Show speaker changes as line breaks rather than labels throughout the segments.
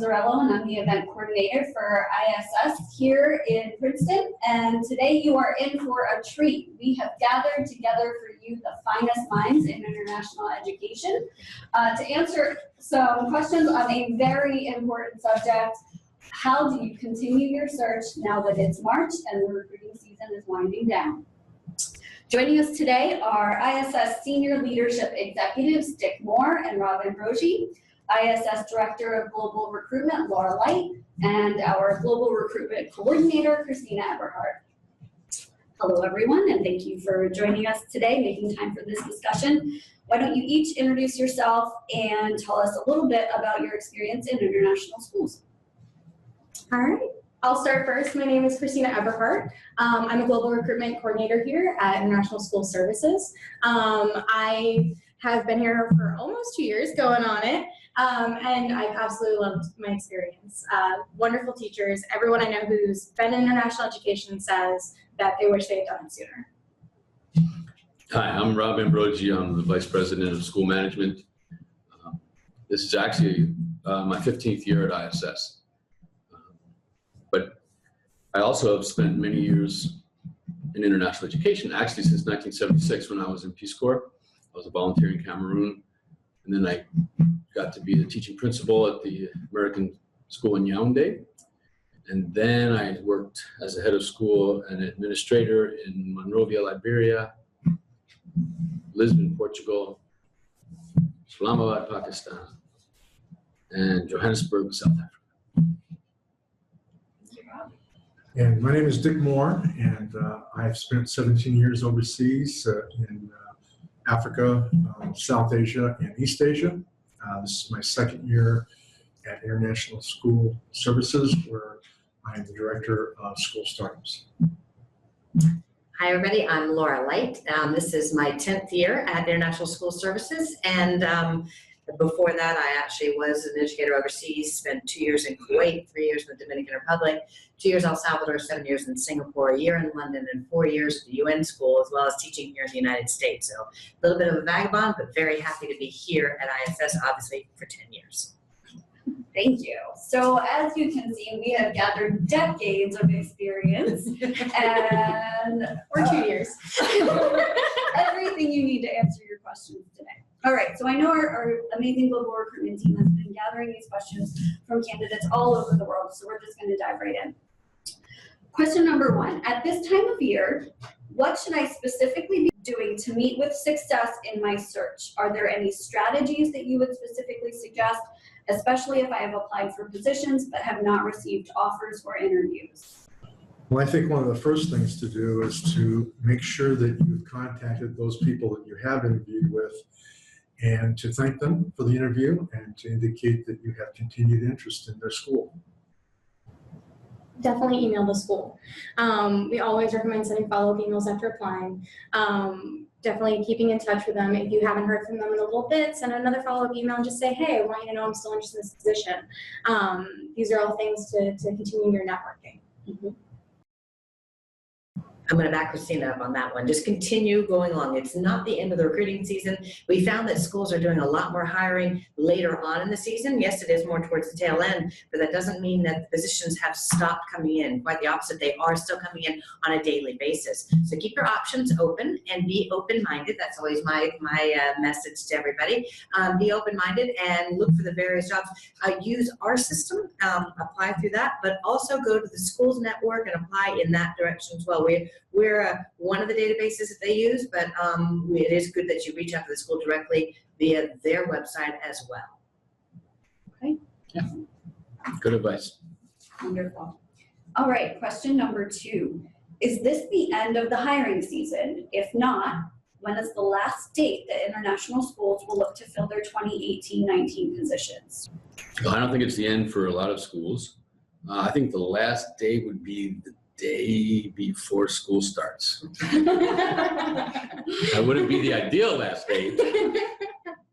Mazzarello, and I'm the event coordinator for ISS here in Princeton. And today you are in for a treat. We have gathered together for you the finest minds in international education to answer some questions on a very important subject. How do you continue your search now that it's March and the recruiting season is winding down? Joining us today are ISS Senior Leadership Executives Dick Moore and Rob Ambrogi, ISS Director of Global Recruitment Laura Light, and our Global Recruitment Coordinator Christina Eberhardt. Hello everyone, and thank you for joining us today, making time for this discussion. Why don't you each introduce yourself and tell us a little bit about your experience in international schools.
All right, I'll start first. My name is Christina Eberhardt. I'm a Global Recruitment Coordinator here at International School Services. I have been here for almost 2 years, going on it, and I've absolutely loved my experience. Wonderful teachers. Everyone I know who's been in international education says that they wish they had done it sooner.
Hi, I'm Rob Ambrogi. I'm the Vice President of School Management. This is actually my 15th year at ISS. But I also have spent many years in international education, actually since 1976 when I was in Peace Corps. I was a volunteer in Cameroon, and then I got to be the teaching principal at the American school in Yaoundé. And then I worked as a head of school and administrator in Monrovia, Liberia, Lisbon, Portugal, Islamabad, Pakistan, and Johannesburg, South Africa.
And my name is Dick Moore, and I've spent 17 years overseas in Africa, South Asia, and East Asia. This is my second year at International School Services, where I'm the Director of School Startups.
Hi everybody, I'm Laura Light. This is my 10th year at International School Services, and before that I actually was an educator overseas, spent 2 years in Kuwait, 3 years in the Dominican Republic, 2 years in El Salvador, 7 years in Singapore, a year in London, and 4 years at the UN school, as well as teaching here in the United States. So a little bit of a vagabond, but very happy to be here at ISS, obviously, for 10 years.
Thank you. So as you can see, we have gathered decades of experience and
Or 2 years.
everything you need to answer your questions today. All right, so I know our amazing global recruitment team has been gathering these questions from candidates all over the world, so we're just going to dive right in. Question number one, at this time of year, what should I specifically be doing to meet with success in my search? Are there any strategies that you would specifically suggest, especially if I have applied for positions but have not received offers or interviews?
Well, I think one of the first things to do is to make sure that you've contacted those people that you have interviewed with, and to thank them for the interview and to indicate that you have continued interest in their school.
Definitely email the school. We always recommend sending follow-up emails after applying. Definitely keeping in touch with them. If you haven't heard from them in a little bit, send another follow-up email and just say, hey, I want you to know I'm still interested in this position. These are all things to continue your networking.
Mm-hmm.
I'm going to back Christina up on that one. Just continue going along. It's not the end of the recruiting season. We found that schools are doing a lot more hiring later on in the season. Yes, it is more towards the tail end, but that doesn't mean that the positions have stopped coming in. Quite the opposite. They are still coming in on a daily basis. So keep your options open and be open-minded. That's always my message to everybody. Be open-minded and look for the various jobs. Use our system, apply through that, but also go to the schools network and apply in that direction as well. We're one of the databases that they use, but it is good that you reach out to the school directly via their website as well.
Okay.
Yeah. Good advice.
Wonderful. All right, question number two. Is this the end of the hiring season? If not, when is the last date that international schools will look to fill their 2018-19 positions?
Well, I don't think it's the end for a lot of schools. I think the last day would be the day before school starts. That wouldn't be the ideal last day.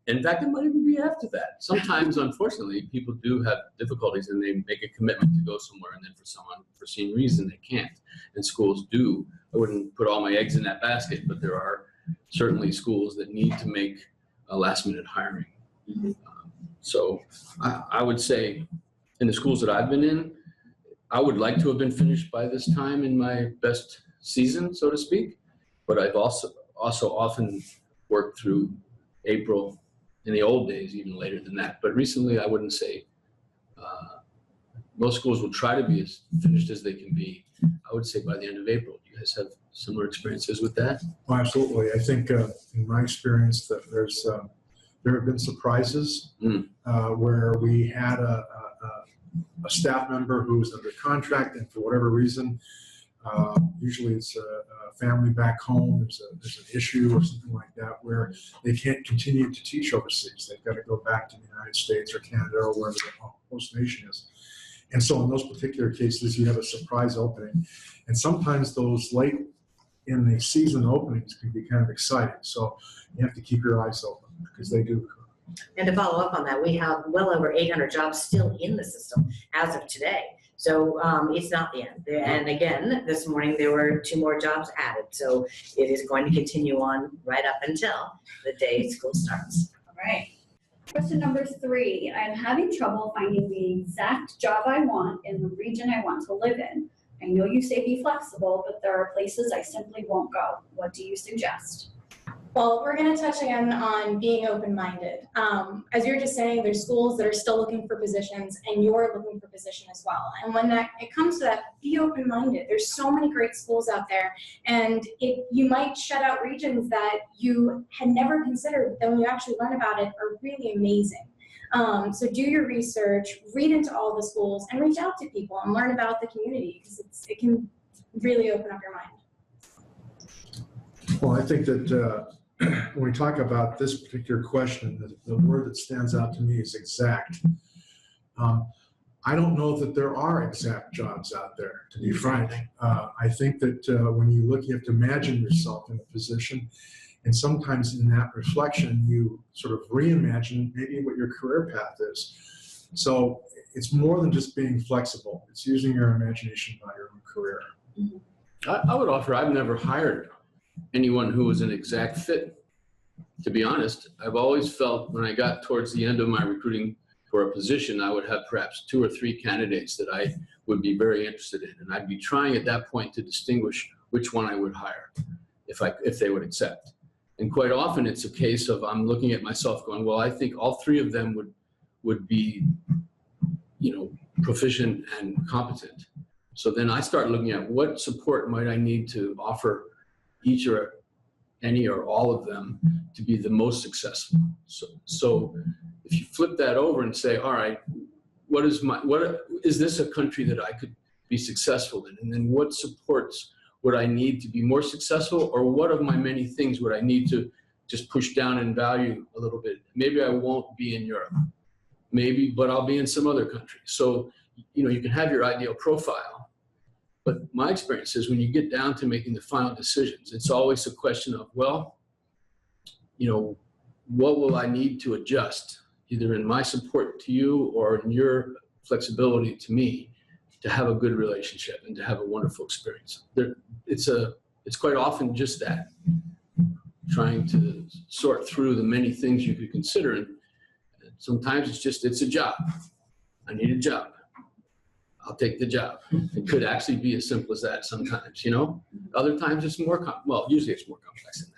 In fact, it might even be after that. Sometimes, unfortunately, people do have difficulties and they make a commitment to go somewhere, and then for some unforeseen reason they can't. And schools do. I wouldn't put all my eggs in that basket, but there are certainly schools that need to make a last-minute hiring.
Mm-hmm.
So I would say in the schools that I've been in, I would like to have been finished by this time in my best season, so to speak. But I've also often worked through April, in the old days, even later than that. But recently, I wouldn't say. Most schools will try to be as finished as they can be. I would say by the end of April. Do you guys have similar experiences with that?
Well, absolutely. I think in my experience that there have been surprises where we had a staff member who was under contract, and for whatever reason, usually it's a family back home, there's an issue or something like that where they can't continue to teach overseas. They've got to go back to the United States or Canada or wherever the host nation is. And so in those particular cases, you have a surprise opening. And sometimes those late in the season openings can be kind of exciting. So you have to keep your eyes open because they do occur.
And to follow up on that, we have well over 800 jobs still in the system as of today. So it's not the end. And again, this morning there were 2 more jobs added. So it is going to continue on right up until the day school starts.
All right. Question number 3, I'm having trouble finding the exact job I want in the region I want to live in. I know you say be flexible, but there are places I simply won't go. What do you suggest?
Well, we're going to touch again on being open-minded. As you're just saying, there's schools that are still looking for positions, and you're looking for position as well. And when it comes to that, be open-minded. There's so many great schools out there, and you might shut out regions that you had never considered, but when you actually learn about it, are really amazing. So do your research, read into all the schools, and reach out to people and learn about the community, because it can really open up your mind.
Well, I think that when we talk about this particular question, the word that stands out to me is exact. I don't know that there are exact jobs out there, to be frank. I think that when you look, you have to imagine yourself in a position, and sometimes in that reflection, you sort of reimagine maybe what your career path is. So it's more than just being flexible. It's using your imagination about your own career.
I would offer, I've never hired anyone who was an exact fit. To be honest, I've always felt when I got towards the end of my recruiting for a position, I would have perhaps 2 or 3 candidates that I would be very interested in. And I'd be trying at that point to distinguish which one I would hire if they would accept. And quite often it's a case of I'm looking at myself going, well, I think all 3 of them would be, proficient and competent. So then I start looking at what support might I need to offer each or any or all of them to be the most successful. So if you flip that over and say, all right, what is this a country that I could be successful in? And then what supports would I need to be more successful, or what of my many things would I need to just push down in value a little bit? Maybe I won't be in Europe, maybe, but I'll be in some other country. So, you can have your ideal profile. But my experience is when you get down to making the final decisions, it's always a question of, well, what will I need to adjust, either in my support to you or in your flexibility to me, to have a good relationship and to have a wonderful experience. It's quite often just that, trying to sort through the many things you could consider. And sometimes it's a job. I need a job. I'll take the job. It could actually be as simple as that sometimes, Other times it's more, usually it's more complex than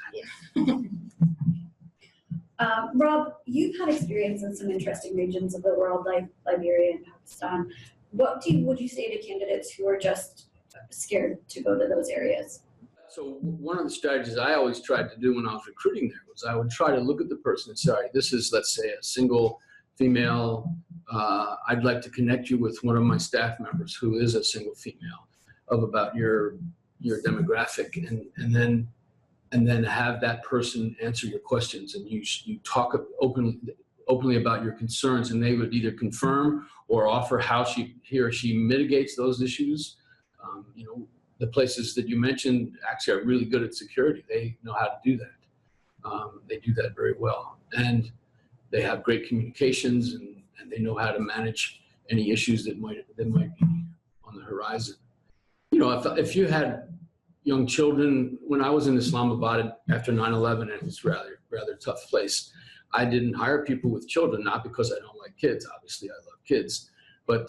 that.
Rob, you've had experience in some interesting regions of the world, like Liberia and Pakistan. What would you say to candidates who are just scared to go to those areas?
So one of the strategies I always tried to do when I was recruiting there was I would try to look at the person and say, all right, this is, let's say, a single female. I'd like to connect you with one of my staff members who is a single female, of about your demographic, and then have that person answer your questions, and you talk openly about your concerns, and they would either confirm or offer how he or she mitigates those issues. The places that you mentioned actually are really good at security. They know how to do that. They do that very well, and they have great communications, and they know how to manage any issues that might be on the horizon. If you had young children, when I was in Islamabad after 9/11, and it was rather tough place, I didn't hire people with children, not because I don't like kids. Obviously, I love kids. but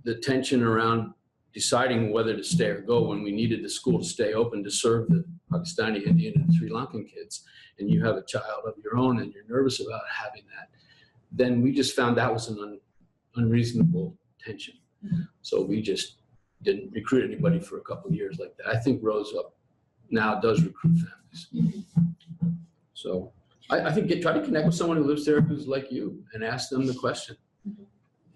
the tension around deciding whether to stay or go when we needed the school to stay open to serve the Pakistani, Indian, and Sri Lankan kids, and you have a child of your own and you're nervous about having that, then we just found that was an unreasonable tension. So we just didn't recruit anybody for a couple of years like that. I think Rose Up now does recruit families. So I think try to connect with someone who lives there who's like you and ask them the question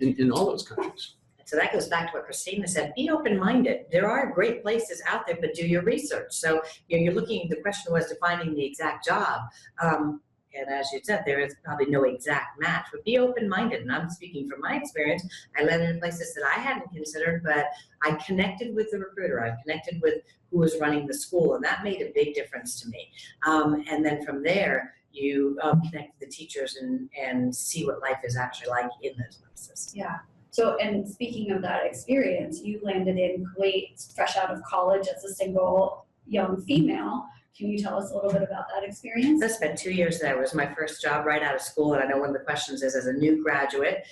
in all those countries.
So that goes back to what Christina said, be open-minded. There are great places out there, but do your research. So you're looking, the question was defining the exact job. And as you said, there is probably no exact match, but be open-minded. And I'm speaking from my experience. I landed in places that I hadn't considered, but I connected with the recruiter. I connected with who was running the school, and that made a big difference to me. And then from there, you connect with the teachers and see what life is actually like in those places.
Yeah. So, and speaking of that experience, you landed in Kuwait fresh out of college as a single young female. Can you tell us a little bit about that experience?
I spent 2 years there. It was my first job right out of school, and I know one of the questions is, as a new graduate,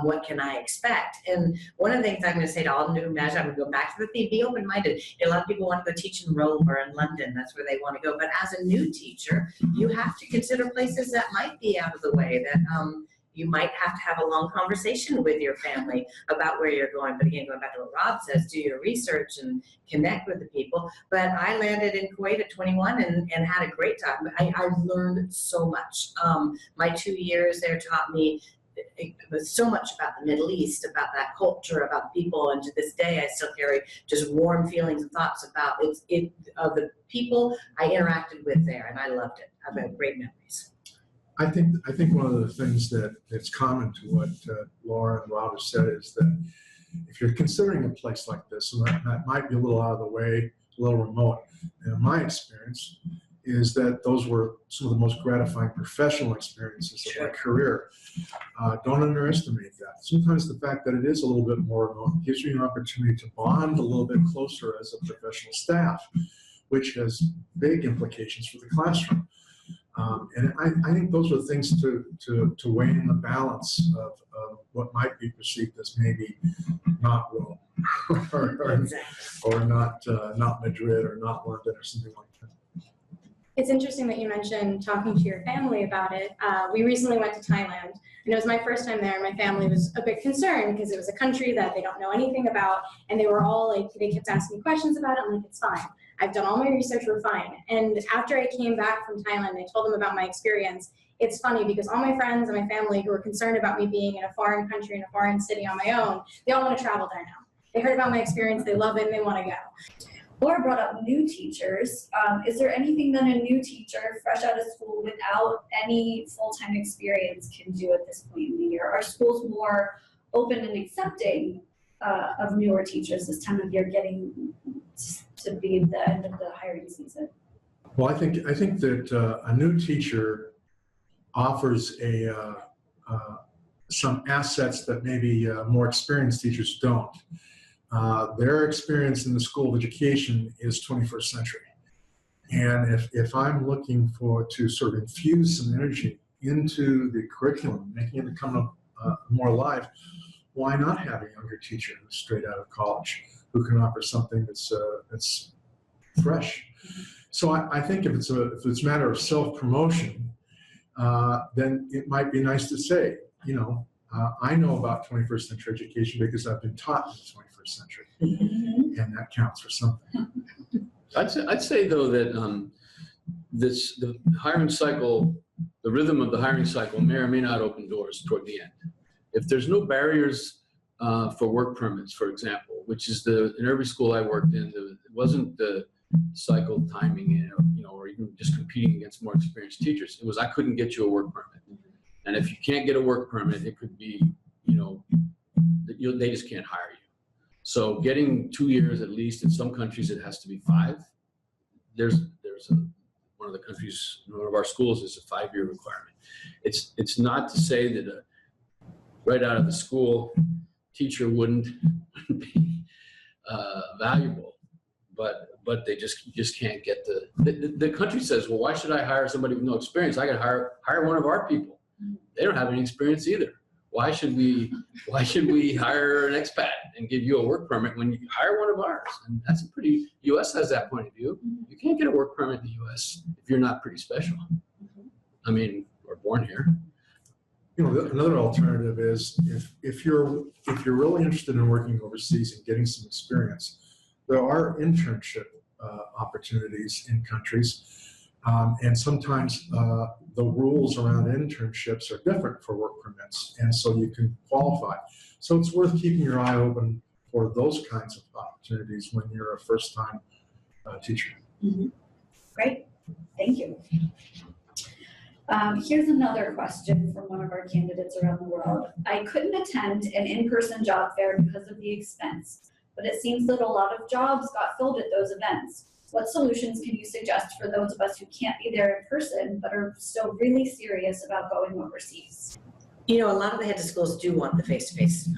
what can I expect? And one of the things I'm going to say to all new graduates, I'm going to go back to the theme, be open-minded. A lot of people want to go teach in Rome or in London. That's where they want to go. But as a new teacher, you have to consider places that might be out of the way, that you might have to have a long conversation with your family about where you're going. But again, going back to what Rob says, do your research and connect with the people. But I landed in Kuwait at 21 and had a great time. I learned so much. My 2 years there taught me so much about the Middle East, about that culture, about people. And to this day, I still carry just warm feelings and thoughts about of the people I interacted with there. And I loved it. I've had great memories.
I think one of the things that's common to what Laura and Rob have said is that if you're considering a place like this, and that might be a little out of the way, a little remote, in my experience, is that those were some of the most gratifying professional experiences of my career. Don't underestimate that. Sometimes the fact that it is a little bit more remote gives you an opportunity to bond a little bit closer as a professional staff, which has big implications for the classroom. And I think those are things to weigh in the balance of what might be perceived as maybe not Rome or not Madrid or not London or something like that.
It's interesting that you mentioned talking to your family about it. We recently went to Thailand, and it was my first time there. My family was a bit concerned because it was a country that they don't know anything about, and they were all like, they kept asking me questions about it. I'm like, it's fine. I've done all my research, we're fine. And after I came back from Thailand, I told them about my experience. It's funny because all my friends and my family who were concerned about me being in a foreign country, in a foreign city on my own, they all want to travel there now. They heard about my experience, they love it, and they want to go.
Laura brought up new teachers. Is there anything that a new teacher fresh out of school without any full-time experience can do at this point in the year? Are schools more open and accepting of newer teachers this time of year, getting to be the end of the hiring season?
Well, I think that a new teacher offers some assets that maybe more experienced teachers don't. Their experience in the School of Education is 21st century. And if I'm looking to sort of infuse some energy into the curriculum, making it become more alive, why not have a younger teacher who's straight out of college who can offer something that's fresh? So I think if it's a matter of self-promotion, then it might be nice to say, I know about 21st century education because I've been taught in the 21st century, and that counts for something.
I'd say though that the hiring cycle, the rhythm of the hiring cycle may or may not open doors toward the end. If there's no barriers for work permits, for example, which is in every school I worked in, it wasn't the cycle timing, or even just competing against more experienced teachers. It was I couldn't get you a work permit. And if you can't get a work permit, it could be, they just can't hire you. So getting 2 years at least, in some countries it has to be 5. There's one of the countries, one of our schools is a 5-year requirement. It's not to say that right out of the school teacher wouldn't be valuable, but they just can't get the country says, well, why should I hire somebody with no experience? I could hire one of our people. They don't have any experience either. why should we hire an expat and give you a work permit when you hire one of ours? And that's a pretty, U.S. has that point of view. You can't get a work permit in the U.S. if you're not pretty special. I mean, we're born here.
You know, another alternative is if you're really interested in working overseas and getting some experience, there are internship opportunities in countries, and sometimes the rules around internships are different for work permits, and so you can qualify. So it's worth keeping your eye open for those kinds of opportunities when you're a first-time teacher.
Great, thank you. Here's another question from one of our candidates around the world. I couldn't attend an in-person job fair because of the expense, but it seems that a lot of jobs got filled at those events. What solutions can you suggest for those of us who can't be there in person but are still really serious about going overseas?
You know, a lot of the heads of schools do want the face-to-face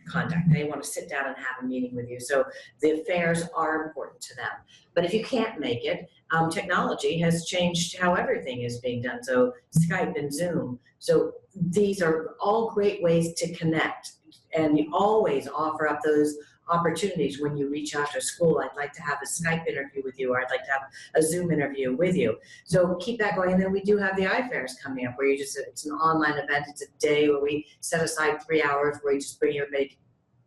contact. They want to sit down and have a meeting with you. So the fairs are important to them. But if you can't make it, technology has changed how everything is being done. So Skype and Zoom. So these are all great ways to connect. And you always offer up those opportunities when you reach out to a school. I'd like to have a Skype interview with you, or I'd like to have a Zoom interview with you. So keep that going. And then we do have the iFairs coming up where you just, it's an online event. It's a day where we set aside 3 hours where you just bring everybody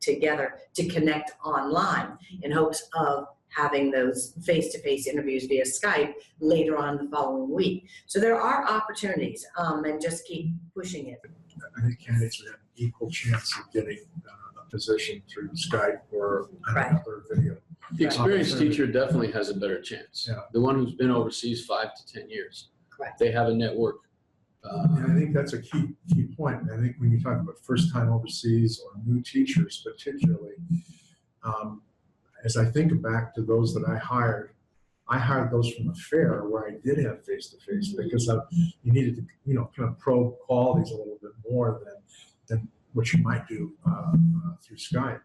together to connect online in hopes of having those face-to-face interviews via Skype later on the following week. So there are opportunities, and just keep pushing it.
I think candidates would have an equal chance of getting a position through Skype or another video.
The experienced teacher definitely has a better chance.
Yeah.
The one who's been overseas 5 to 10 years.
Correct.
They have a network.
And I think that's a key point. I think when you talk about first-time overseas or new teachers particularly, as I think back to those that I hired those from a fair where I did have face-to-face because you needed to, you know, kind of probe qualities a little bit more than what you might do through Skype.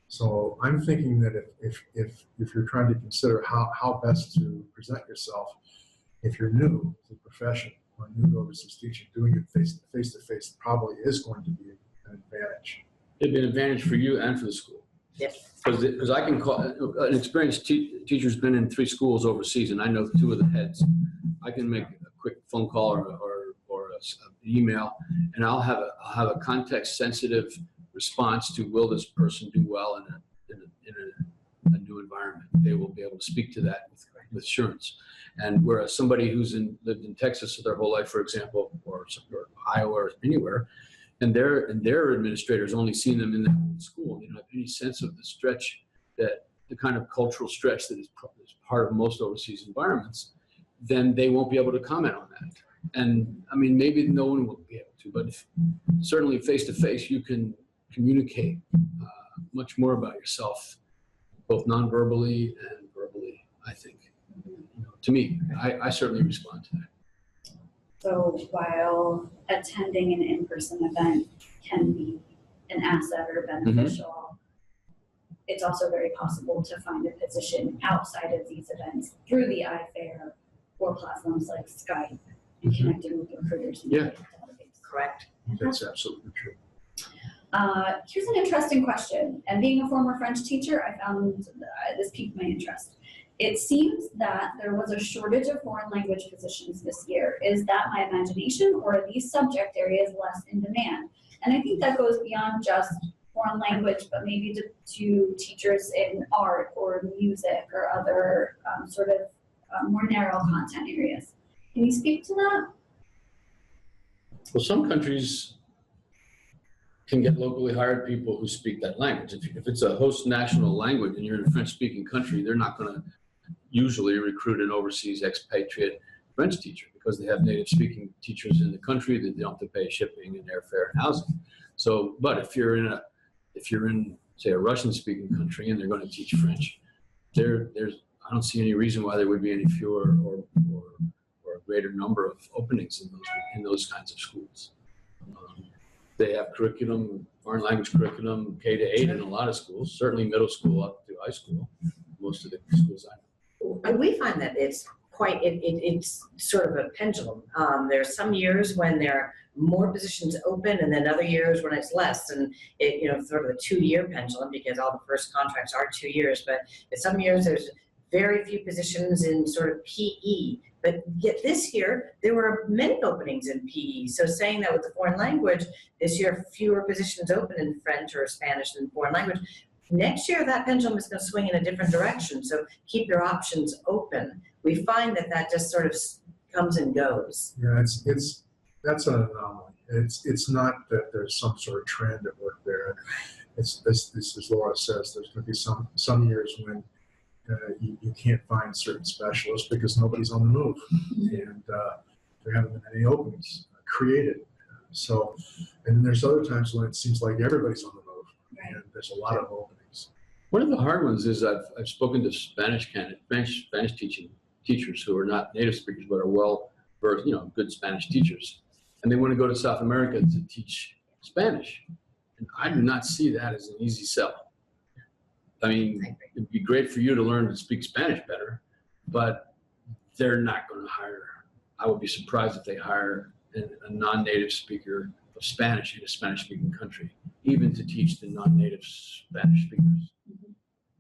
So I'm thinking that if you're trying to consider how best to present yourself, if you're new to the profession or new to overseas teaching, doing it face-to-face probably is going to be an advantage.
It'd be an advantage for you and for the school.
Yes.
Because I can call an experienced teacher's been in 3 schools overseas, and I know 2 of the heads. I can make a quick phone call or an email, and I'll have a context-sensitive response to will this person do well in a new environment. They will be able to speak to that with assurance. And whereas somebody who's lived in Texas their whole life, for example, or Iowa or anywhere, and their administrators only seen them in the school, they don't have any sense of the stretch, that the kind of cultural stretch that is part of most overseas environments, then they won't be able to comment on that. And I mean, maybe no one will be able to, but certainly face-to-face, you can communicate much more about yourself, both non-verbally and verbally, I think. You know, to me, I certainly respond to that.
So while attending an in-person event can be an asset or beneficial, it's also very possible to find a position outside of these events through the iFair or platforms like Skype and connecting with recruiters. In the database.
Correct.
That's absolutely true.
Here's an interesting question. And being a former French teacher, I found this piqued my interest. It seems that there was a shortage of foreign language positions this year. Is that my imagination, or are these subject areas less in demand? And I think that goes beyond just foreign language, but maybe to teachers in art or music or other more narrow content areas. Can you speak to that?
Well, some countries can get locally hired people who speak that language. If it's a host national language and you're in a French-speaking country, they're not going to usually recruit an overseas expatriate French teacher because they have native-speaking teachers in the country that they don't have to pay shipping and airfare and housing. So, but if you're in say a Russian-speaking country and they're going to teach French, I don't see any reason why there would be any fewer or a greater number of openings in those kinds of schools. They have curriculum, foreign language curriculum, K to 8 in a lot of schools, certainly middle school up to high school, most of the schools I know.
And we find that it's sort of a pendulum. There's some years when they're more positions open, and then other years when it's less, and it, sort of a 2-year pendulum, because all the first contracts are 2 years, but in some years there's very few positions in sort of PE. But yet this year, there were many openings in PE. So saying that with the foreign language, this year fewer positions open in French or Spanish than foreign language. Next year, that pendulum is going to swing in a different direction. So keep your options open. We find that just sort of comes and goes.
Yeah, that's an anomaly. It's not that there's some sort of trend at work there. It's this, as Laura says, there's going to be some years when you can't find certain specialists because nobody's on the move, and there haven't been any openings created. So, and then there's other times when it seems like everybody's on the move, and there's a lot of openings.
One of the hard ones is I've spoken to Spanish teachers who are not native speakers but are well versed, good Spanish teachers, and they want to go to South America to teach Spanish, and I do not see that as an easy sell. I mean, it'd be great for you to learn to speak Spanish better, but they're not going to hire. I would be surprised if they hire a non-native speaker of Spanish in a Spanish-speaking country, even to teach the non-native Spanish speakers,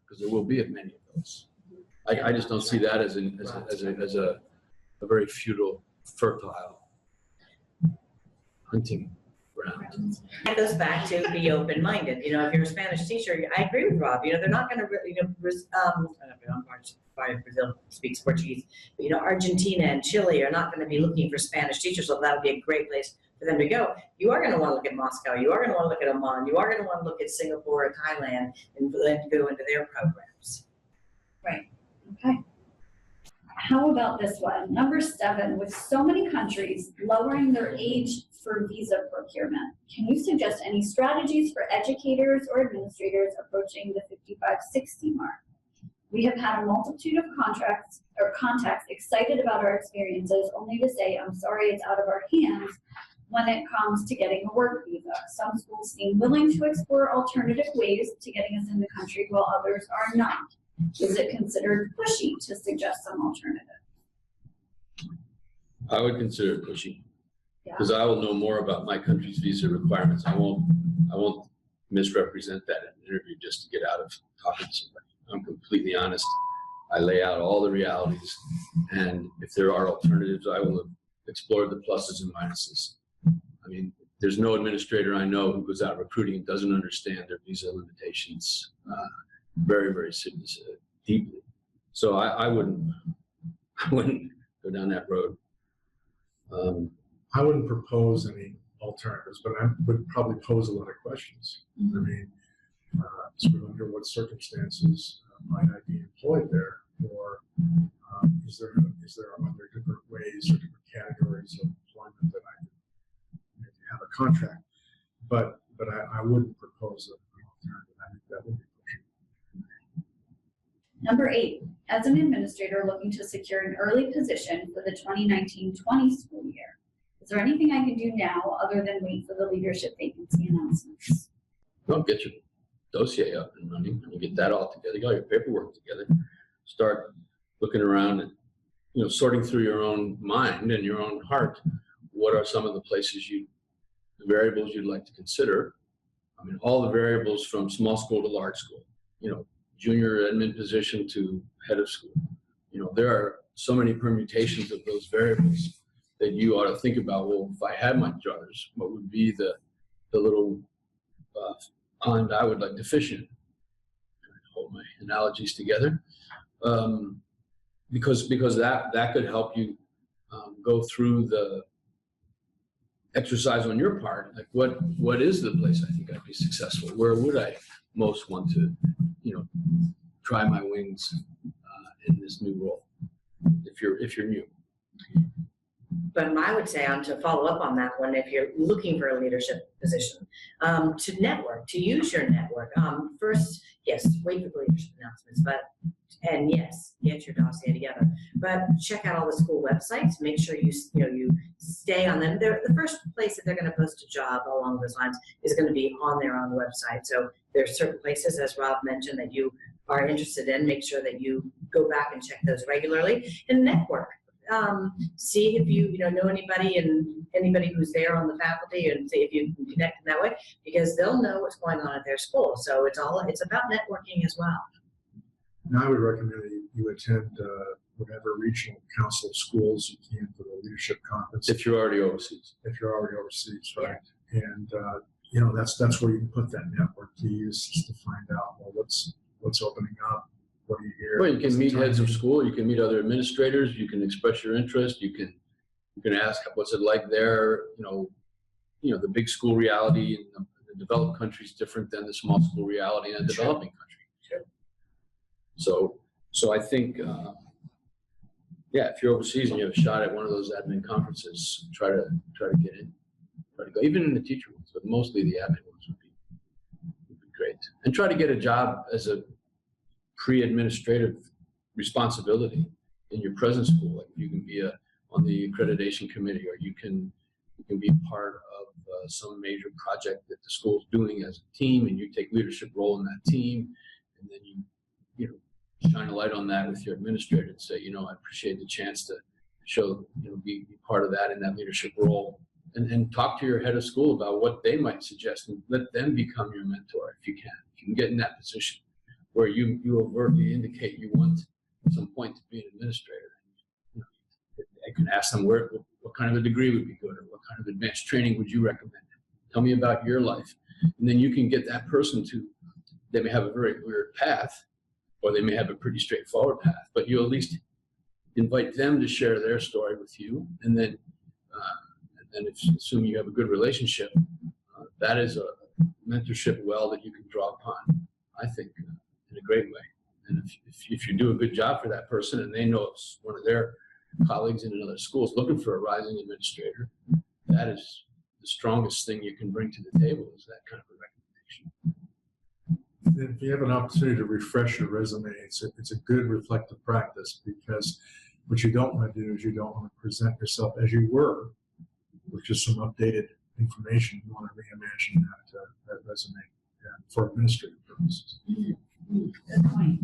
because there will be many of those. I just don't see that as a very fertile hunting ground.
It goes back to be open-minded. If you're a Spanish teacher, I agree with Rob. They're not going to really, Brazil speaks Portuguese, but Argentina and Chile are not going to be looking for Spanish teachers, so that would be a great place for them to go. You are going to want to look at Moscow. You are going to want to look at Oman. You are going to want to look at Singapore or Thailand and then go into their programs.
Right. Okay. How about this one? Number 7, with so many countries lowering their age for visa procurement, can you suggest any strategies for educators or administrators approaching the 55-60 mark? We have had a multitude of contacts excited about our experiences, only to say, I'm sorry, it's out of our hands when it comes to getting a work visa. Some schools seem willing to explore alternative ways to getting us in the country, while others are not. Is it considered pushy to suggest some alternative?
I would consider it pushy, because I will know more about my country's visa requirements. I won't misrepresent that in an interview just to get out of talking to somebody. I'm completely honest. I lay out all the realities, and if there are alternatives, I will explore the pluses and minuses. I mean, there's no administrator I know who goes out recruiting and doesn't understand their visa limitations very, very deeply. So I wouldn't go down that road.
I wouldn't propose any alternatives, but I would probably pose a lot of questions. I mean, sort of under what circumstances might I be employed there, or is there other different ways or different categories of employment that I could maybe have a contract? But I wouldn't propose an alternative. I think that would be pushing.
Number 8, as an administrator looking to secure an early position for the 2019-20 school year, is there anything I can do now other than wait for the leadership vacancy announcements?
Well, get your dossier up and running, and you get that all together, get all your paperwork together, start looking around and sorting through your own mind and your own heart. What are some of the the variables you'd like to consider? I mean, all the variables from small school to large school, junior admin position to head of school. There are so many permutations of those variables that you ought to think about. Well, if I had my druthers, what would be the little pond I would like to fish in? Hold my analogies together, because that could help you go through the exercise on your part. Like, what is the place I think I'd be successful? Where would I most want to try my wings in this new role, if you're new?
But I would say, to follow up on that one, if you're looking for a leadership position, to network, to use your network. First, yes, wait for the leadership announcements, and yes, get your dossier together. But check out all the school websites. Make sure you stay on them. The first place that they're going to post a job along those lines is going to be on their own website. So there's certain places, as Rob mentioned, that you are interested in. Make sure that you go back and check those regularly and network. see if you know anybody and anybody who's there on the faculty, and see if you can connect in that way, because they'll know what's going on at their school. So it's about networking as well.
And I would recommend that you attend whatever regional council of schools you can for the leadership conference.
If you're already overseas.
If you're already overseas, right? Yeah. And you know, that's where you can put that network to use, just to find out, well, what's opening up, what do you hear?
Well, you can meet heads of school, you can meet other administrators, you can express your interest, you can ask what's it like there, you know, the big school reality in the developed country is different than the small school reality in a developing country.
Sure.
So I think, yeah, if you're overseas and you have a shot at one of those admin conferences, try to get in, try to go, even in the teacher ones, but mostly the admin ones would be great. And try to get a job as a pre-administrative responsibility in your present school. Like you can be on the accreditation committee, or you can be part of some major project that the school's doing as a team, and you take leadership role in that team, and then you know, shine a light on that with your administrator and say, I appreciate the chance to show, be part of that in that leadership role, and talk to your head of school about what they might suggest, and let them become your mentor if you can. If you can get in that position where you overtly indicate you want at some point to be an administrator. I can ask them what kind of a degree would be good, or what kind of advanced training would you recommend? Tell me about your life. And then you can get that person they may have a very weird path, or they may have a pretty straightforward path, but you at least invite them to share their story with you. And then, assuming you have a good relationship, that is a mentorship well that you can draw upon, I think, in a great way. And if you do a good job for that person, and they know it's one of their colleagues in another school is looking for a rising administrator, that is the strongest thing you can bring to the table, is that kind of a recommendation.
If you have an opportunity to refresh your resume, it's a good reflective practice, because what you don't want to do is you don't want to present yourself as you were with just some updated information. You want to reimagine that resume for administrative purposes.
Good point.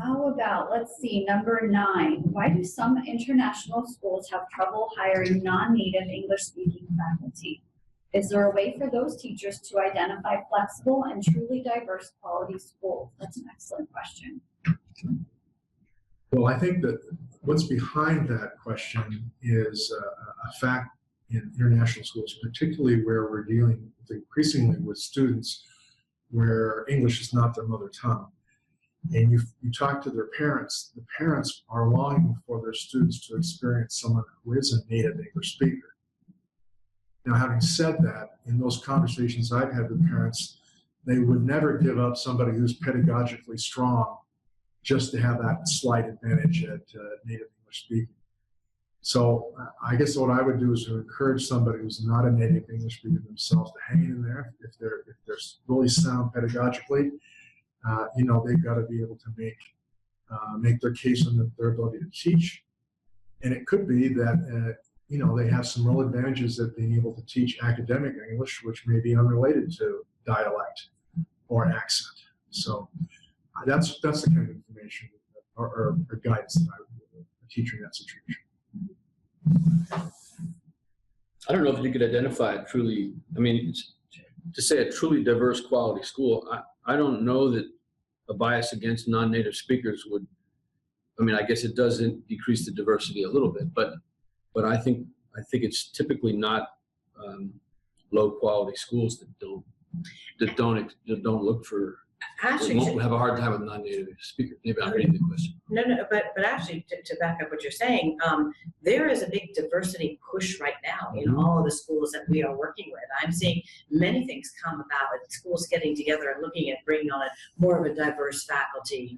How about, let's see, number 9. Why do some international schools have trouble hiring non-native English-speaking faculty? Is there a way for those teachers to identify flexible and truly diverse quality schools? That's an excellent question.
Well, I think that what's behind that question is a fact in international schools, particularly where we're dealing increasingly with students where English is not their mother tongue. And you talk to their parents, the parents are longing for their students to experience someone who is a native English speaker. Now, having said that, in those conversations I've had with parents, they would never give up somebody who's pedagogically strong just to have that slight advantage at native English speaking. So I guess what I would do is to encourage somebody who's not a native English speaker themselves to hang in there. If they're really sound pedagogically, they've got to be able to make their case on their ability to teach. And it could be that, they have some real advantages at being able to teach academic English, which may be unrelated to dialect or accent. So that's the kind of information or guidance that I would give a teacher in that situation.
I don't know if you could identify a truly, to say a truly diverse quality school, I don't know that a bias against non-native speakers would, I guess it does decrease the diversity a little bit, but I think it's typically not low quality schools that don't look for, won't have a hard time with non-native speakers. Maybe I'm reading the question.
No, but actually, to back up what you're saying, there is a big diversity push right now in all of the schools that we are working with. I'm seeing many things come about with schools getting together and looking at bringing on more of a diverse faculty.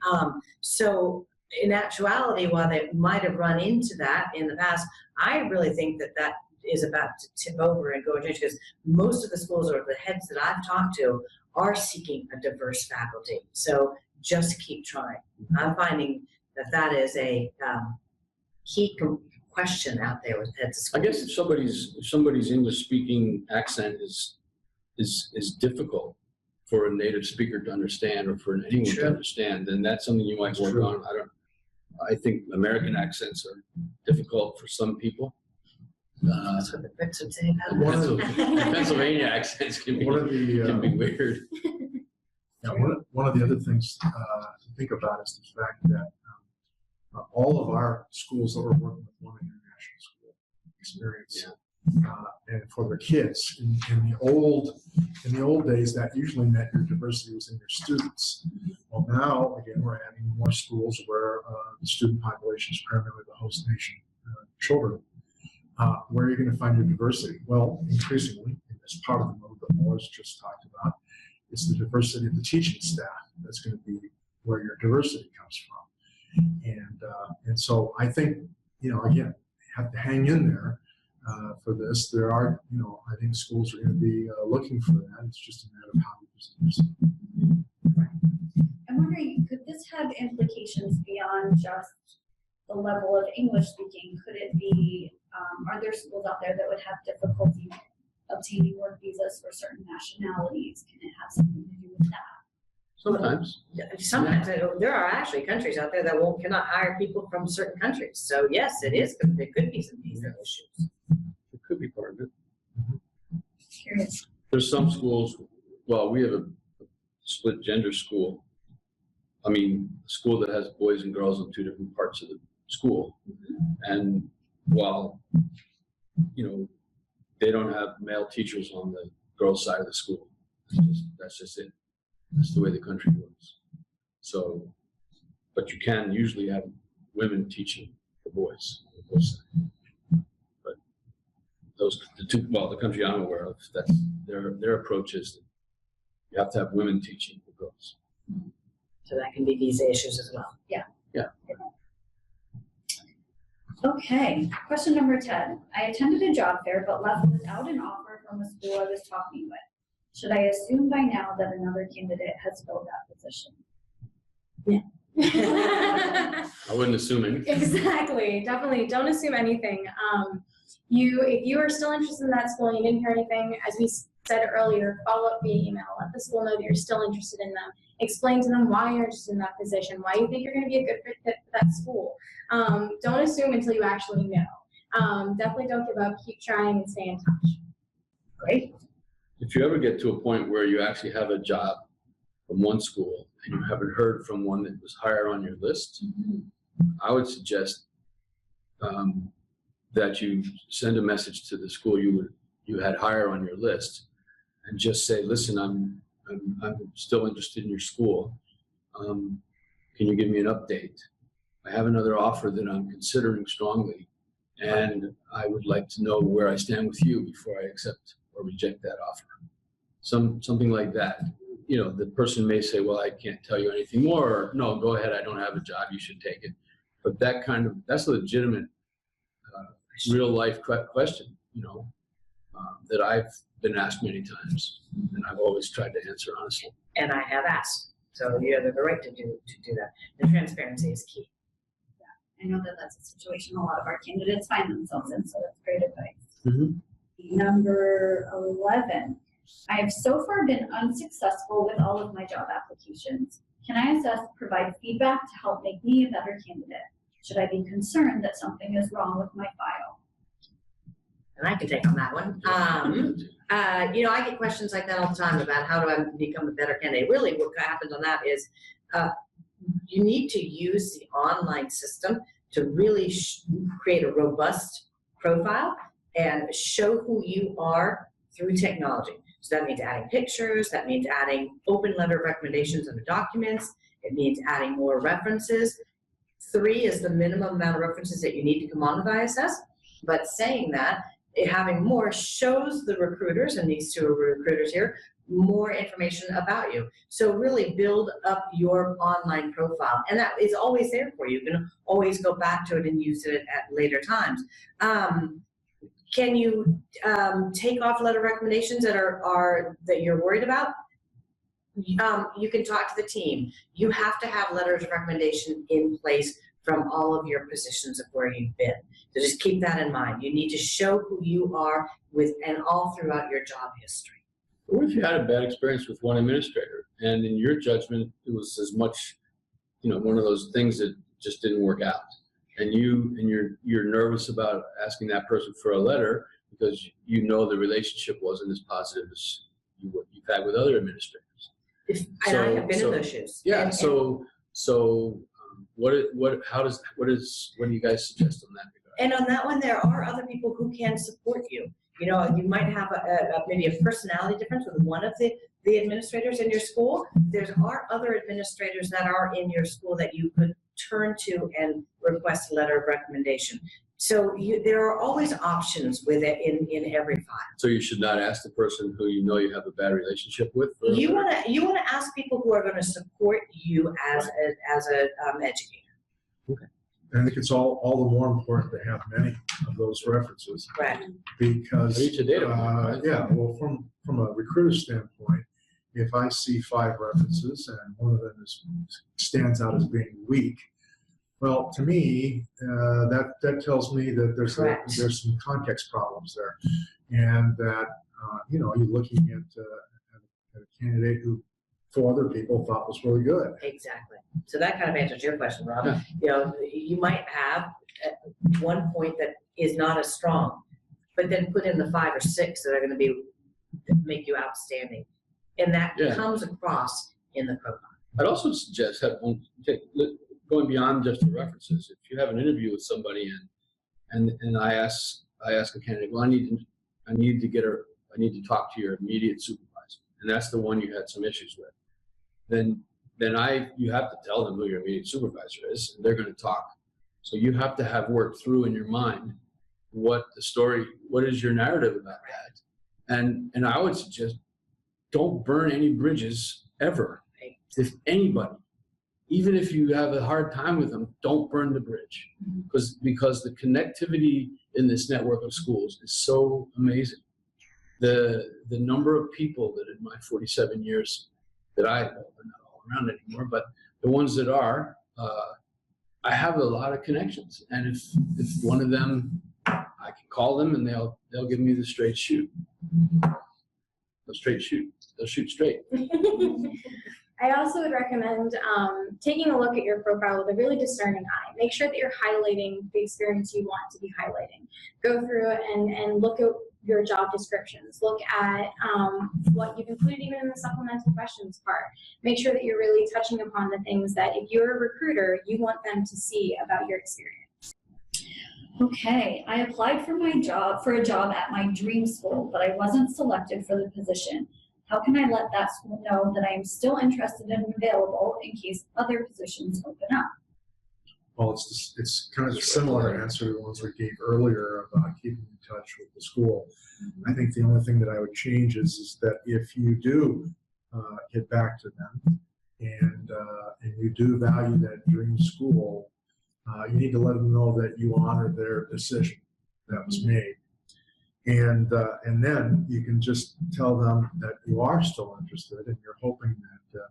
So in actuality, while they might have run into that in the past, I really think that is about to tip over and go into, because most of the schools, or the heads that I've talked to, are seeking a diverse faculty. So just keep trying. I'm finding that is a key question out there with heads of schools.
I guess if somebody's English speaking accent is difficult for a native speaker to understand, or for anyone to understand, then that's something you might work on. I think American accents are difficult for some people.
That's what the Brits would say about
One
us.
of
Pennsylvania accents can be
One of the
weird.
one of the other things to think about is the fact that all of our schools that we're working with one international school experience, and for their kids. In the old days, that usually meant your diversity was in your students. Well, now again, we're adding more schools where the student population is primarily the host nation children. Where are you going to find your diversity? Well, increasingly, as part of the move that Laura's just talked about, it's the diversity of the teaching staff that's going to be where your diversity comes from. And so I think, again, you have to hang in there for this. There are, I think schools are going to be looking for that. It's just a matter of how we present this.
I'm wondering, could this have implications beyond just the level of English speaking? Could it be, are there schools out there that would have difficulty obtaining work visas for certain nationalities? Can it have something to do with that?
Sometimes.
Sometimes there are actually countries out there that cannot hire people from certain countries. So yes, there could be some visa issues.
It could be part of it.
Curious.
There's some schools, well, we have a split gender school. I mean, a school that has boys and girls in two different parts of the school. And while, they don't have male teachers on the girls' side of the school. That's just it. That's the way the country works. So, but you can usually have women teaching the boys on the boys' side. But the country I'm aware of, that's their approach is that you have to have women teaching the girls.
So that can be visa issues as well.
Yeah.
Yeah.
Okay, question number 10. I attended a job fair but left without an offer from a school I was talking with. Should I assume by now that another candidate has filled that position?
I wouldn't assume anything.
Exactly. Definitely. Don't assume anything. If you are still interested in that school and you didn't hear anything, as we said earlier, follow up via email. Let the school know that you're still interested in them. Explain to them why you're interested in that position, why you think you're going to be a good fit for that school. Don't assume until you actually know. Definitely don't give up. Keep trying and stay in touch.
Great.
If you ever get to a point where you actually have a job from one school and you haven't heard from one that was higher on your list, I would suggest that you send a message to the school you had higher on your list and just say, listen, I'm still interested in your school. Can you give me an update? I have another offer that I'm considering strongly, and I would like to know where I stand with you before I accept or reject that offer. Something like that. The person may say, well, I can't tell you anything more, or no, go ahead, I don't have a job, you should take it. But that's a legitimate, real life question, that I've been asked many times, and I've always tried to answer honestly.
And I have asked. So you have the right to do that. And transparency is key.
I know that that's a situation a lot of our candidates find themselves in, so that's great advice. Number 11. I have so far been unsuccessful with all of my job applications. Can ISS provide feedback to help make me a better candidate? Should I be concerned that something is wrong with my file?
And I can take on that one. I get questions like that all the time about how do I become a better candidate. Really, what happens on that is you need to use the online system to really create a robust profile and show who you are through technology. So that means adding pictures, that means adding open letter of recommendations in the documents, it means adding more references. 3 is the minimum amount of references that you need to come on with ISS, but saying that, having more shows the recruiters, and these 2 are recruiters here, more information about you. So really build up your online profile, and that is always there for you. You can always go back to it and use it at later times. Can you take off letter recommendations that that you're worried about? You can talk to the team. You have to have letters of recommendation in place from all of your positions of where you've been. So just keep that in mind. You need to show who you are and all throughout your job history.
What if you had a bad experience with one administrator, and in your judgment, it was as much, one of those things that just didn't work out. And you're nervous about asking that person for a letter because you know the relationship wasn't as positive as you've had with other administrators.
And I have been in those shoes.
Yeah.
And-
What do you guys suggest on that regard?
And on that one, there are other people who can support you. You know, you might have maybe a personality difference with one of the administrators in your school. There are other administrators that are in your school that you could turn to and request a letter of recommendation. So there are always options with it in every file.
So you should not ask the person who you know you have a bad relationship with?
You want to ask people who are going to support you as a educator.
Okay. I think it's all the more important to have many of those references.
Correct.
Because,
Reach a data point, right?
yeah, well, from a recruiter standpoint, if I see 5 references and one of them stands out as being weak, well, to me, that tells me that there's some context problems there, and that you're looking at a candidate who, for other people, thought was really good.
Exactly. So that kind of answers your question, Rob.
Yeah.
You know, you might have one point that is not as strong, but then put in the 5 or 6 that are going to make you outstanding, and that comes across in the profile.
I'd also suggest going beyond just the references. If you have an interview with somebody and I ask a candidate, well, I need to talk to your immediate supervisor, and that's the one you had some issues with, then you have to tell them who your immediate supervisor is, and they're going to talk. So you have to have worked through in your mind what is your narrative about that, and I would suggest don't burn any bridges ever. If anybody, even if you have a hard time with them, don't burn the bridge, because the connectivity in this network of schools is so amazing. The number of people that in my 47 years that they're not all around anymore, but the ones that are, I have a lot of connections, and if one of them, I can call them and they'll give me the straight shoot. The straight shoot. They'll shoot straight.
I also would recommend taking a look at your profile with a really discerning eye. Make sure that you're highlighting the experience you want to be highlighting. Go through and look at your job descriptions. Look at what you've included even in the supplemental questions part. Make sure that you're really touching upon the things that if you're a recruiter, you want them to see about your experience.
Okay, I applied for a job at my dream school, but I wasn't selected for the position. How can I let that school know that I am still interested and available in case other positions open up?
Well, it's kind of a similar answer to the ones we gave earlier about keeping in touch with the school. I think the only thing that I would change is that if you do get back to them and you do value that dream school, you need to let them know that you honor their decision that was made. And then you can just tell them that you are still interested and you're hoping that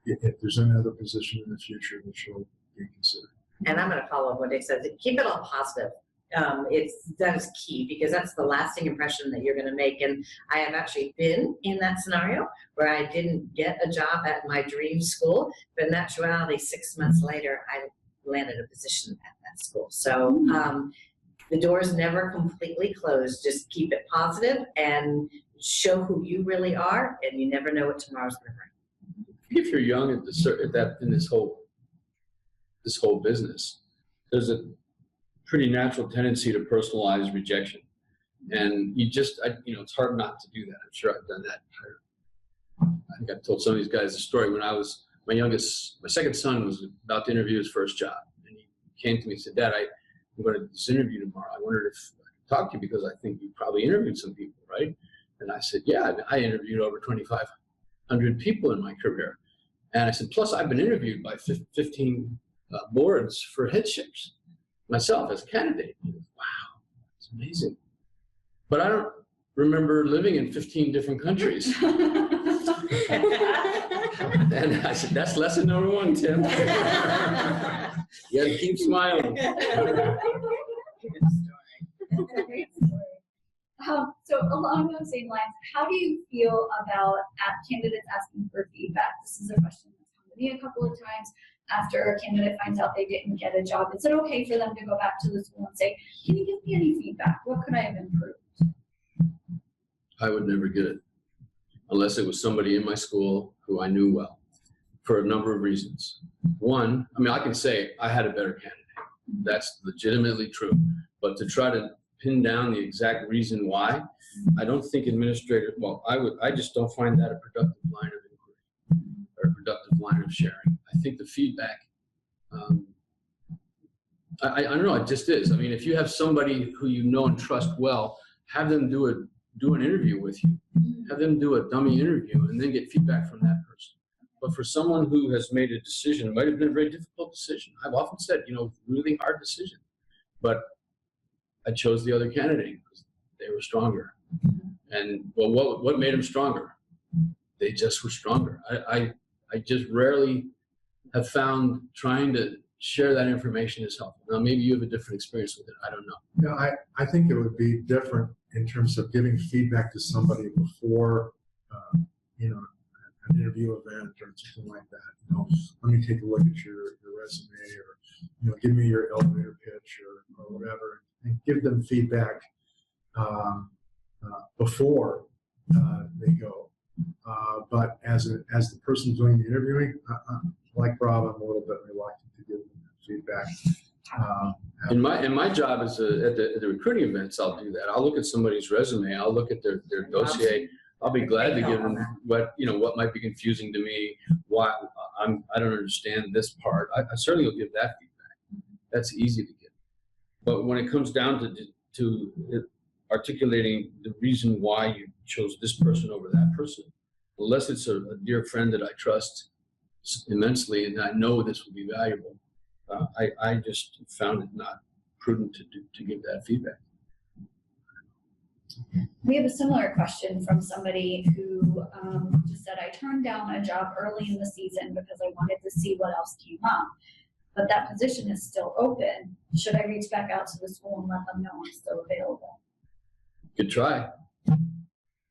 if there's any other position in the future that you'll be considered.
And I'm going to follow up what Dick said. Keep it all positive. That is key, because that's the lasting impression that you're going to make. And I have actually been in that scenario where I didn't get a job at my dream school, but in actuality, 6 months later, I landed a position at that school. So the door's never completely closed. Just keep it positive and show who you really are, and you never know what tomorrow's going to bring.
If you're young in this whole business, there's a pretty natural tendency to personalize rejection, and it's hard not to do that. I'm sure I've done that. I think I've told some of these guys the story. When my second son was about to interview his first job, and he came to me and said, "Dad, I'm going to this interview tomorrow. I wondered if I could talk to you because I think you probably interviewed some people, right?" And I said, "Yeah, I interviewed over 2,500 people in my career." And I said, "Plus I've been interviewed by 15 boards for headships myself as a candidate." He goes, "Wow, it's amazing. But I don't remember living in 15 different countries." And I said, "That's lesson number 1, Tim." You got to keep smiling.
So along those same lines, how do you feel about candidates asking for feedback? This is a question that's come to me a couple of times. after a candidate finds out they didn't get a job? Is it okay for them to go back to the school and say, can you give me any feedback? What could I have improved?
I would never get it unless it was somebody in my school who I knew well for a number of reasons. One, I mean, I can say I had a better candidate. That's legitimately true. But to try to pin down the exact reason why, I don't think administrators, well, I just don't find that a productive line of inquiry or a productive line of sharing. I think the feedback, I don't know, it just is. I mean, if you have somebody who you know and trust well, have them do an interview with you. Have them do a dummy interview and then get feedback from that person. But for someone who has made a decision, it might have been a very difficult decision. I've often said, really hard decision. But I chose the other candidate because they were stronger. And well, what made them stronger? They just were stronger. I just rarely have found trying to share that information is helpful. Now, maybe you have a different experience with it. I don't know.
Yeah, I think it would be different in terms of giving feedback to somebody before, an interview event or something like that. Let me take a look at your resume, or give me your elevator pitch or whatever, and give them feedback before they go. But as the person doing the interviewing, like Rob, I'm a little bit reluctant to give them feedback.
In my job at the recruiting events, I'll do that. I'll look at somebody's resume. I'll look at their dossier. I'll be glad to give them what might be confusing to me. Why I don't understand this part. I certainly will give that feedback. That's easy to give. But when it comes down to articulating the reason why you chose this person over that person, unless it's a dear friend that I trust immensely and I know this will be valuable, I just found it not prudent to give that feedback.
We have a similar question from somebody who just said, I turned down a job early in the season because I wanted to see what else came up, but that position is still open. Should I reach back out to the school and let them know I'm still available?
Good try.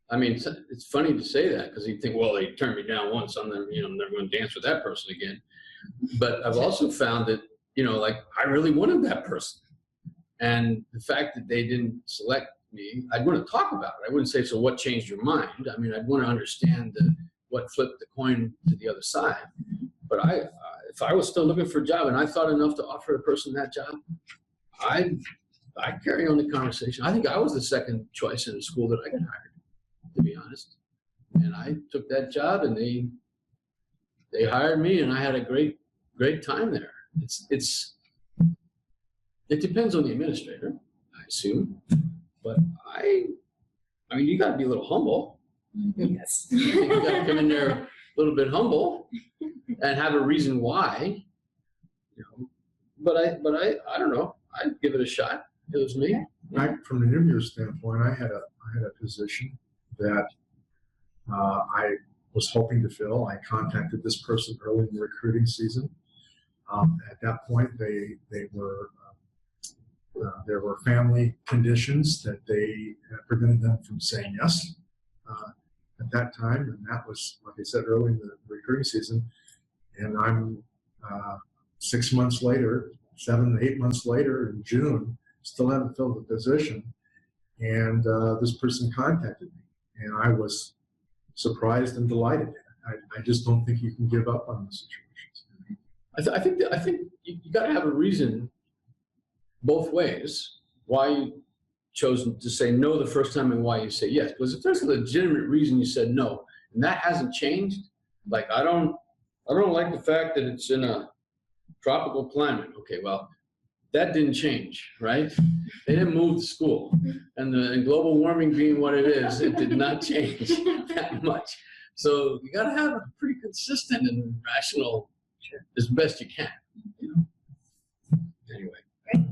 I mean, it's funny to say that because you think, well, they turned me down once, I'm never going to dance with that person again. But I've also found that, I really wanted that person. And the fact that they didn't select me, I'd want to talk about it. I wouldn't say, so what changed your mind? I mean, I'd want to understand what flipped the coin to the other side. But if I was still looking for a job and I thought enough to offer a person that job, I'd carry on the conversation. I think I was the second choice in the school that I got hired, to be honest. And I took that job and they hired me and I had a great time there. It depends on the administrator, I assume. But I mean, you got to be a little humble.
Yes.
You got to come in there a little bit humble and have a reason why. But I don't know. I'd give it a shot. It was me.
From an interviewer standpoint, I had a position that I was hoping to fill. I contacted this person early in the recruiting season. At that point, there were family conditions that they prevented them from saying yes at that time, and that was, like I said, early in the recruiting season. And I'm 6 months later, 7, 8 months later, in June, still haven't filled the position, and this person contacted me, and I was surprised and delighted. I just don't think you can give up on the situations.
I think you got to have a reason both ways why you chose to say no the first time and why you say yes. Because if there's a legitimate reason you said no and that hasn't changed, like I don't like the fact that it's in a tropical climate. Okay, well, that didn't change, right? They didn't move the school, and global warming being what it is, it did not change that much. So you got to have a pretty consistent and rational, as best you can. Anyway.
Great.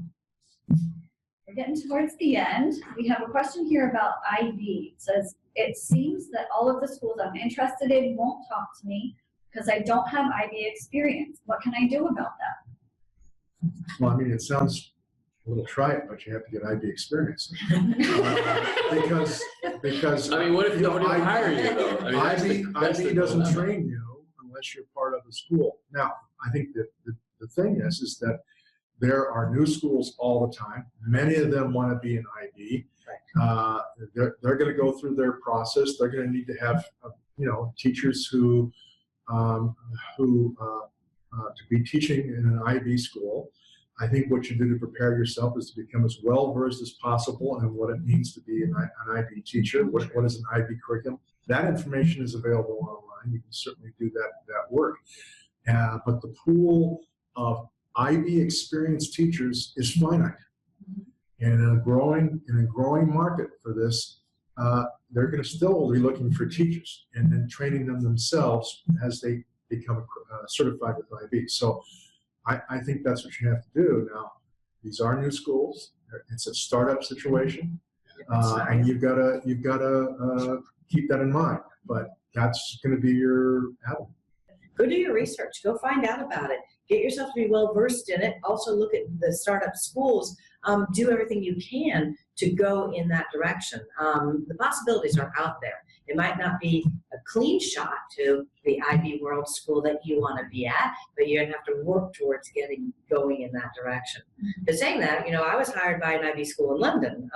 We're getting towards the end. We have a question here about IB. It says, it seems that all of the schools I'm interested in won't talk to me because I don't have IB experience. What can I do about that?
Well, I mean, it sounds a little trite, but you have to get IB experience. Because
I mean, what if nobody will hire you, though? I mean,
IB doesn't train you unless you're part of the school. Now, I think that the thing is that there are new schools all the time. Many of them want to be an IB. They're going to go through their process. They're going to need to have teachers who to be teaching in an IB school. I think what you do to prepare yourself is to become as well versed as possible in what it means to be an IB teacher. What is an IB curriculum? That information is available online. You can certainly do that work. But the pool of IB experienced teachers is finite. And in a growing market for this, they're going to still be looking for teachers and then training them themselves as they become certified with IB. So I think that's what you have to do. Now, these are new schools. It's a startup situation, and you've got to keep that in mind. But that's going to be your avenue.
Go do your research. Go find out about it. Get yourself to be well versed in it. Also look at the startup schools. Do everything you can to go in that direction. The possibilities are out there. It might not be a clean shot to the IB World school that you want to be at, but you're going to have to work towards going in that direction. But saying that, I was hired by an IB school in London.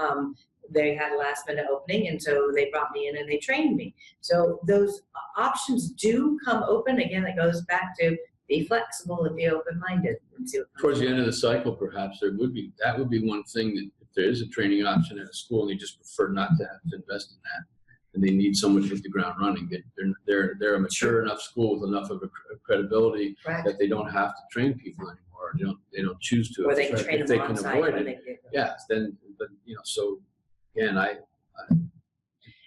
They had a last minute opening, and so they brought me in and they trained me. So those options do come open. Again, it goes back to be flexible and be open-minded and see what comes
Towards the end of the cycle, perhaps that would be one thing, that if there is a training option at a school and they just prefer not to have to invest in that, and they need someone to hit the ground running, they're a mature enough school with enough of a credibility that they don't have to train people anymore. They don't choose to.
Or they can train
if
them
they can
on-site
avoid
when
it.
they
Yeah, then, but so again,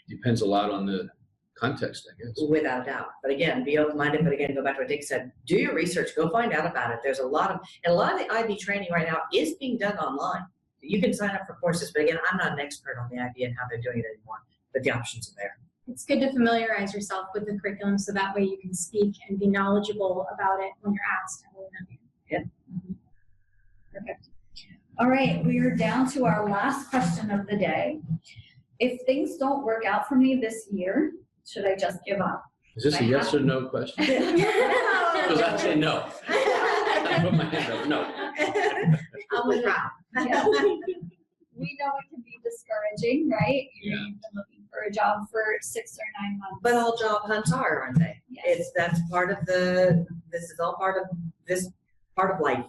depends a lot on the context, I guess.
Without doubt. But again, be open-minded. But again, go back to what Dick said. Do your research. Go find out about it. There's a lot of the IB training right now is being done online. You can sign up for courses. But again, I'm not an expert on the IB and how they're doing it anymore. But the options are there.
It's good to familiarize yourself with the curriculum so that way you can speak and be knowledgeable about it when you're asked.
Yeah.
Perfect. All right, we are down to our last question of the day. If things don't work out for me this year, should I just give up?
Is this a yes or no question? Because I'd say no. I put my hand up, no.
I'm with Rob.
Yeah. We know it can be discouraging, right?
Yeah.
You've been looking for a job for 6 or 9 months.
But all job hunts are, aren't they?
Yes.
That's part of this is all part of this part of life.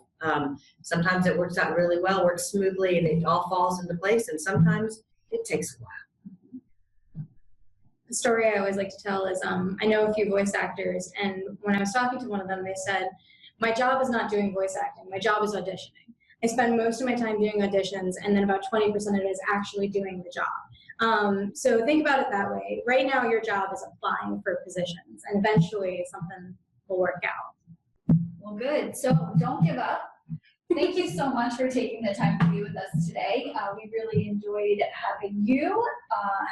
Sometimes it works out really well, works smoothly, and it all falls into place. And sometimes it takes a while.
The story I always like to tell is I know a few voice actors, and when I was talking to one of them, they said, my job is not doing voice acting, my job is auditioning. I spend most of my time doing auditions, and then about 20% of it is actually doing the job. So think about it that way. Right now, your job is applying for positions, and eventually something will work out.
Well, good. So don't give up. Thank you so much for taking the time to be with us today. We really enjoyed having you,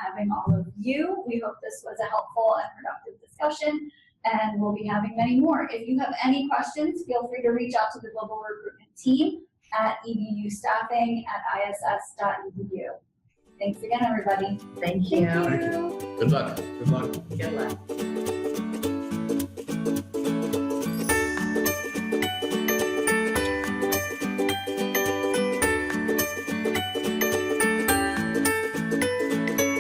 having all of you. We hope this was a helpful and productive discussion, and we'll be having many more. If you have any questions, feel free to reach out to the Global Recruitment team at edustaffing@iss.edu. Thanks again, everybody.
Thank you.
Thank you.
Good luck.
Good luck.
Good luck.